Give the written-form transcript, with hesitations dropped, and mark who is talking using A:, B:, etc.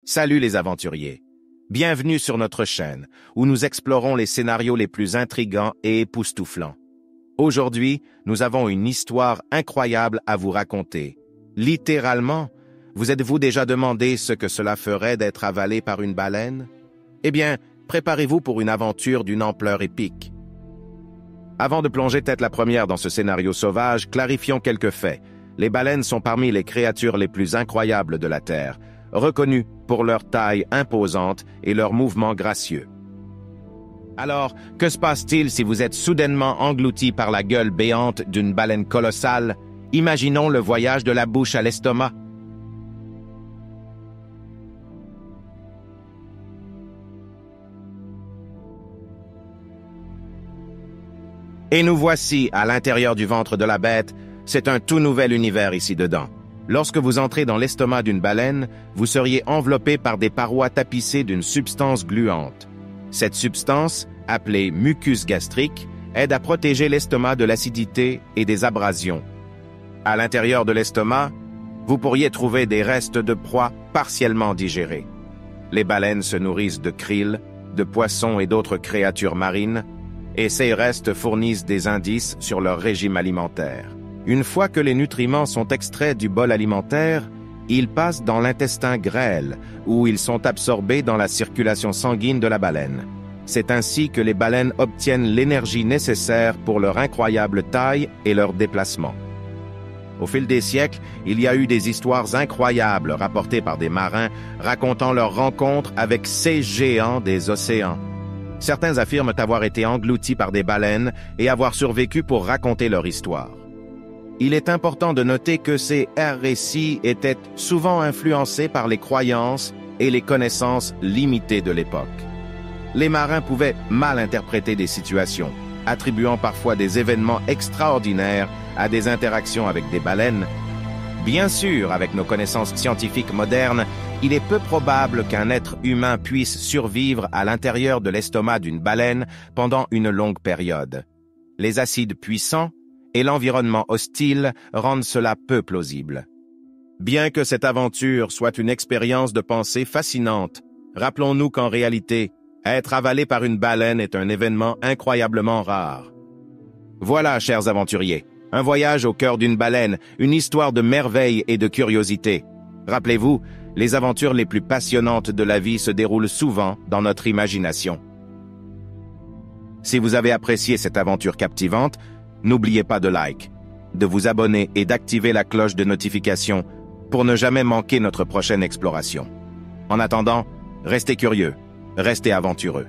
A: Salut les aventuriers. Bienvenue sur notre chaîne, où nous explorons les scénarios les plus intrigants et époustouflants. Aujourd'hui, nous avons une histoire incroyable à vous raconter. Littéralement, vous êtes-vous déjà demandé ce que cela ferait d'être avalé par une baleine? Eh bien, préparez-vous pour une aventure d'une ampleur épique. Avant de plonger tête la première dans ce scénario sauvage, clarifions quelques faits. Les baleines sont parmi les créatures les plus incroyables de la Terre, reconnues pour leur taille imposante et leurs mouvements gracieux. Alors, que se passe-t-il si vous êtes soudainement englouti par la gueule béante d'une baleine colossale? Imaginons le voyage de la bouche à l'estomac. Et nous voici à l'intérieur du ventre de la bête. C'est un tout nouvel univers ici dedans. Lorsque vous entrez dans l'estomac d'une baleine, vous seriez enveloppé par des parois tapissées d'une substance gluante. Cette substance, appelée mucus gastrique, aide à protéger l'estomac de l'acidité et des abrasions. À l'intérieur de l'estomac, vous pourriez trouver des restes de proies partiellement digérés. Les baleines se nourrissent de krill, de poissons et d'autres créatures marines, et ces restes fournissent des indices sur leur régime alimentaire. Une fois que les nutriments sont extraits du bol alimentaire, ils passent dans l'intestin grêle, où ils sont absorbés dans la circulation sanguine de la baleine. C'est ainsi que les baleines obtiennent l'énergie nécessaire pour leur incroyable taille et leur déplacement. Au fil des siècles, il y a eu des histoires incroyables rapportées par des marins racontant leur rencontre avec ces géants des océans. Certains affirment avoir été engloutis par des baleines et avoir survécu pour raconter leur histoire. Il est important de noter que ces récits étaient souvent influencés par les croyances et les connaissances limitées de l'époque. Les marins pouvaient mal interpréter des situations, attribuant parfois des événements extraordinaires à des interactions avec des baleines. Bien sûr, avec nos connaissances scientifiques modernes, il est peu probable qu'un être humain puisse survivre à l'intérieur de l'estomac d'une baleine pendant une longue période. Les acides puissants et l'environnement hostile rendent cela peu plausible. Bien que cette aventure soit une expérience de pensée fascinante, rappelons-nous qu'en réalité, être avalé par une baleine est un événement incroyablement rare. Voilà, chers aventuriers, un voyage au cœur d'une baleine, une histoire de merveille et de curiosité. Rappelez-vous, les aventures les plus passionnantes de la vie se déroulent souvent dans notre imagination. Si vous avez apprécié cette aventure captivante, n'oubliez pas de like, de vous abonner et d'activer la cloche de notification pour ne jamais manquer notre prochaine exploration. En attendant, restez curieux, restez aventureux.